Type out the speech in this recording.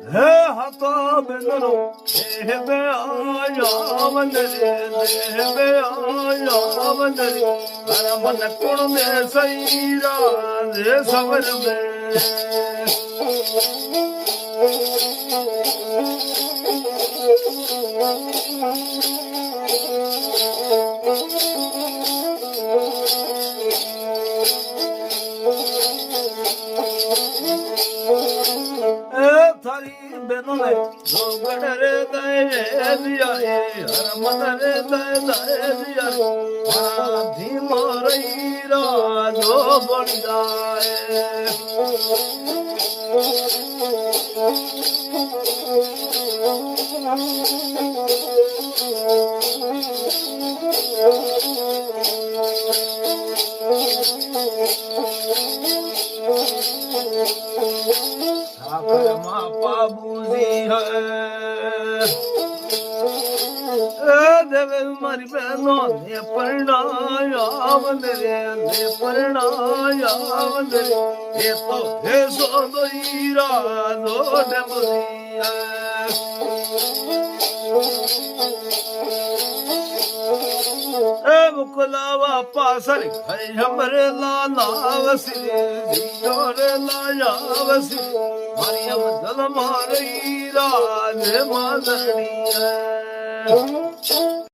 હે હતો બેનરો હે બે આયા વંદરે બે આયા વંદરે મારા મન કોણ મે સૈરા રે સવર મે બેનોને જોગડરે દે દિયા હર મનરે દે દિયા ધીમો રહી રાજો બની જાય બાબુજી દેવે મારી બહેનો ને પરણાયા વંદરે ને પરણાયા વંદરે એ તો હે સોદઈરા નો ડમરિયા એ મુકલાવા પાસર હૈ હમરે લાલાવસી જીઓરે લાયાવસી મારી અમ જલ મારી રાજ માદણીયા